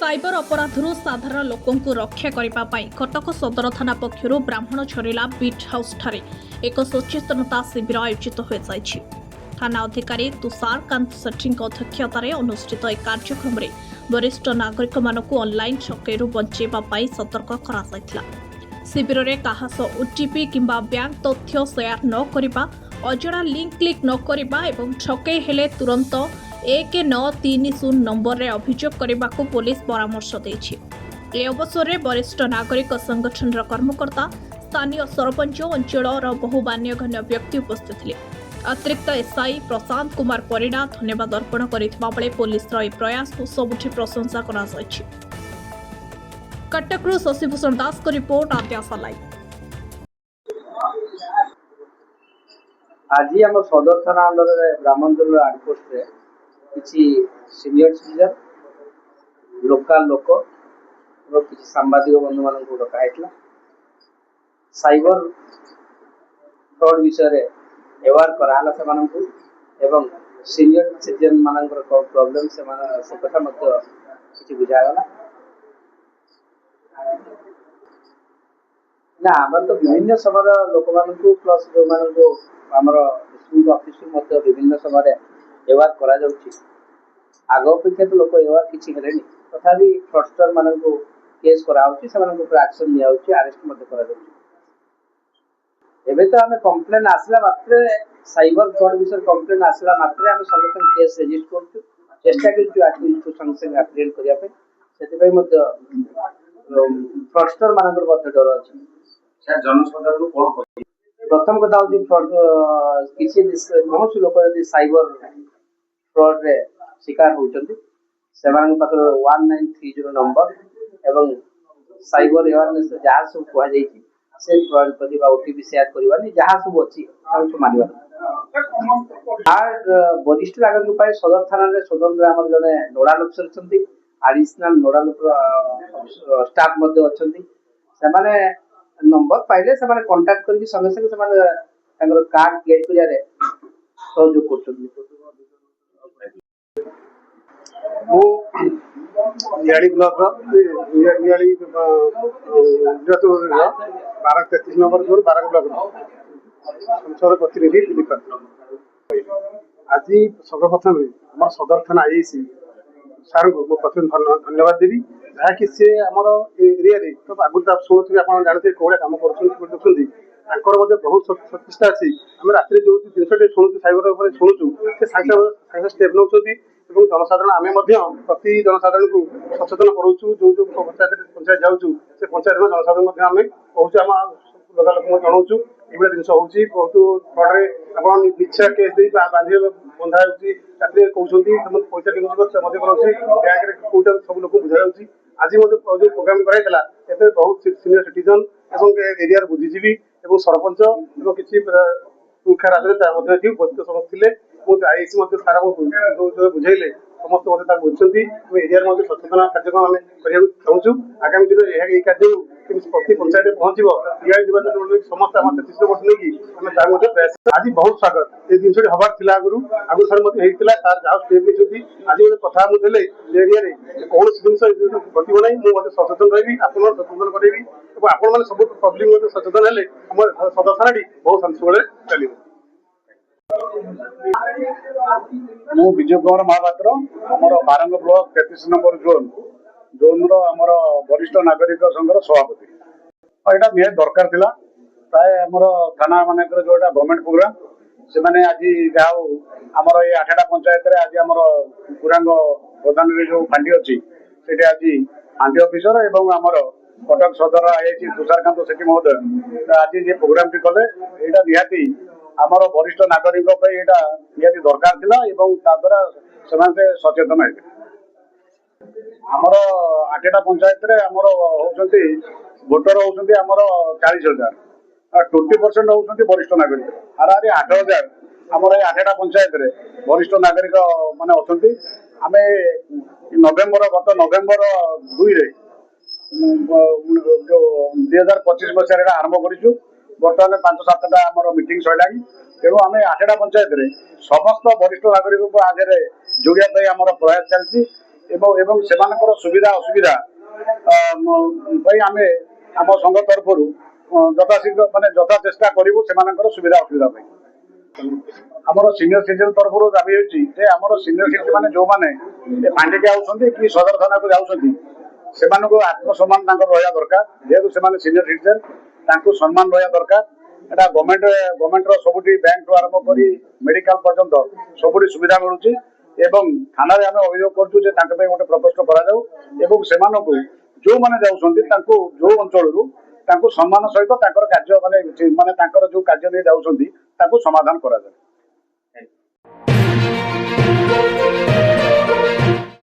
Cyber अपराधरू साधारण लोकंकु रक्षा करने पाई कटक सदर थाना पक्षरु ब्राह्मण झरेला बीट हाउस ठारे एक सचेतनता शिविर आयोजित हो जाइछि। थाना अधिकारी तुषार कांत सेठी अध्यक्षतार अनुष्ठित एक कार्यक्रम में वरिष्ठ नागरिक मानक ऑनलाइन ठकेरु बंचेबा पाई सतर्क करा जायतिला। शिविर में काहा सह ओटीपी किंबा बैंक तथ्य शेयर न करिबा, अजड़ा लिंक क्लिक न करिबा एवं ठके हेले तुरंत 1930 नंबर रे अभियोग करने को पुलिस परामर्श देछि। ए अवसर में वरिष्ठ नागरिक संगठन कर्मकर्ता, स्थानीय सरपंच, अंचल बहु मान्यगण्य व्यक्ति उपस्थित थे। अतिरिक्त एसआई प्रशांत कुमार परिडा धन्यवाद अर्पण करथिबा बेले पुलिस प्रयास को सबुठी प्रशंसा करा जायछि। कटकरू शशिभूषण दास को रिपोर्ट आद्यासा लाइव। आज आम सदर थाना अंडर ब्राह्मणझर आउटपोस्ट रे किसी सीनियर सिटीजन लोकल लोक और किसी सांबादिक बंधु मान डकाइला साइबर फ्रॉड विषय एवार कराला से सीनियर सिटीजन मान प्रॉब्लम से कथा किसी बुझागला ना आम तो विभिन्न समय लोक मान प्लस जो मान ऑफिस विभिन्न समय एवार करा जाउछि। आग अपेक्षा तो लोक एवार किछि हेलेनी तथापि फ्रॉडस्टर मान केस करा होछि, सेमान ऊपर एक्शन लिया होछि, अरेस्ट मते करा जाउछि। एबे तो हमें कंप्लेन आसला मात्र साइबर फ्रॉड विषय कंप्लेन आसला मात्र हम संगठन केस रजिस्टर करछु, चेष्टा करछु एटलीस्ट को संगठन एप्रिएट करिया पे सेति पय मते फ्रॉडस्टर मान मते डर अछि। सर जनसाधारण को कोन कहै प्रथम कथा होछि फ्रॉड किछि बहुत लोक यदि साइबर फ्रॉड रे शिकार होचंती सेमान पाखर 1930 नंबर एवं साइबर अवेयरनेस जहाँ सब कह जाइछि से फ्रॉड करबा ओटीपी शेयर करबानी जहाँ सब अछि हम सब मानिबा आर वरिष्ठ नागरिक पाई सदर थाना रे स्वतंत्र हमर जने नोडाल अफसर छथि, एडिशनल नोडाल स्टाफ मध्ये अछथि। सेमाने नंबर पाइले सेमाने कांटेक्ट करके संगे संगे सेमाने तांगर कार्ड गेट करिया रे सहयोग करछथि। वो नियाड़ी ब्लॉक नियाड़ी 1233 नंबर जोर 12 ब्लॉक संसद प्रतिनिधि दिलीप आज सर्वप्रथम आम सदर थाना आईसी सार को प्रथम धन्यवाद देवी जहाँकि सी आम एरिया तो आगुरी तो शुणुथे आप जानते कौन कम कर बहुत प्रतिष्ठा अच्छी आम रात जो जिनटे शुणु साइबर शुणुचु से सागे स्टेप नौ जनसाधारण आम प्रति जनसाधारण को सचेतन करूँ जो जो पंचायत जाऊँ से पंचायत जनसाधारण आम कहूँ आम लोक लोक जनाऊँ ये जिन बहुत फ्रड्रे आप मिछा केस दे बांधे बंधा होती कहते पैसा केमी बैंक कौटा सब लोग बुझा जाऊँगी। आज जो प्रोग्राम कराइला एते बहुत सीनियर सिटीजन एवं एरिया बुद्धिजीवी एवं सरपंच एवं किसी मुख्य राजनेता उपस्थित समस्त थे आईसी सारा जो बुझेले समस्त मत बुझे एरिया सचेतन कार्यक्रम आम करने चाहूँ। आगामी दिन में कार्य प्रति पंचायत पहुंच समस्त आम 33 वर्ष नहीं आम प्रयास आज बहुत स्वागत ये जिन हबार थी आगु सर होता तार जहाँ स्टेप नहीं आज गोटे कथा मुझे एरिया कौन जिन घटव ना मुझे सचेतन रही आप सचेतन करेबी आपण मैंने सब पब्लिक सचेतन हेले सदर थाना बहुत शांति चलो। मु विजय कुमार महापात्र आमर बारंग ब्लॉक 33 नंबर जोन आमर वरिष्ठ नागरिक संघर सभापति यहाँ निहत दरकार थिला प्राय आमर थाना मानक जो गवर्नमेंट प्रोग्राम से माने आज जहाँ आमर ये 8टा पंचायत रे आज आमर गुरांग प्रधान जो फांडी अच्छी से आज फांडी ऑफिसर एवं आमर कटक सदर आईआईसी तुषारकांत सेठी महोदय आज ये प्रोग्राम टी कले यहाँ निहाती आमर वरिष्ठ नागरिक निहाती दरकार थिला एवं द्वारा से सचेतन है। आमर 8टा पंचायत रे आमर होउछंती वोटर होउछंती आमर 40,000 20% होउछंती वरिष्ठ नागरिक आर 8,000 आमर 8टा पंचायत रे वरिष्ठ नागरिक माने अछंती। आमे गत नवेम्बर 2 रे जो 2025 मसीह आरंभ करूँ बर्तमान 5-7टा आम मीटिंग सरला तेणु आम 8टा पंचायत रे समस्त वरिष्ठ नागरिक को आगे जोड़िया आम प्रयास चलती ଏବଂ ସେମାନଙ୍କର ସୁବିଧା ଅସୁବିଧା ପାଇଁ ଆମେ ଆମ ସଂଘ ତରଫରୁ ଯଥାଶୀଘ୍ର ମାନେ ଯଥା ଚେଷ୍ଟା କରିବୁ ସେମାନଙ୍କର ସୁବିଧା ଅସୁବିଧା ପାଇଁ। ଆମର ସିନିୟର ସିଟିଜେନ ତରଫରୁ ଦାବି ହେଉଛି ଯେ ଆମର ସିନିୟର ସିଟିଜେନ ମାନେ ଯୋଉମାନେ ପାଣ୍ଡିକି ଆଉଛନ୍ତି କି ସଦର ଥାନାକୁ ଯାଉଛନ୍ତି ସେମାନଙ୍କୁ ଆତ୍ମସମ୍ମାନ ତାଙ୍କର ରହିବା ଦରକାର। ଯେହେତୁ ସେମାନେ ସିନିୟର ସିଟିଜେନ ତାଙ୍କୁ ସମ୍ମାନ ରହିବା ଦରକାର। ଏଟା ଗଭର୍ଣ୍ଣମେଣ୍ଟର ସବୁଠି ବ୍ୟାଙ୍କ ଠୁ ଆରମ୍ଭ କରି ମେଡିକାଲ ପର୍ଯ୍ୟନ୍ତ ସବୁଠି ସୁବିଧା ମିଳୁଛି ଏବଂ ଥାନାରେ ଆମେ ଅଭିଯୋଗ କରୁଛୁ ଯେ ତାଙ୍କ ପାଇଁ ଗୋଟେ ପ୍ରକୋଷ୍ଠ କରାଯାଉ ଏବଂ ସେମାନଙ୍କୁ ଯୋଉମାନେ ଯାଉଛନ୍ତି ତାଙ୍କୁ ଯୋଉ ଅଞ୍ଚଳରୁ ତାଙ୍କୁ ସମ୍ମାନ ସହିତ ତାଙ୍କର କାର୍ଯ୍ୟ ମାନେ ତାଙ୍କର ଯୋଉ କାର୍ଯ୍ୟ ନେଇ ଯାଉଛନ୍ତି ତାକୁ ସମାଧାନ କରାଯାଉ।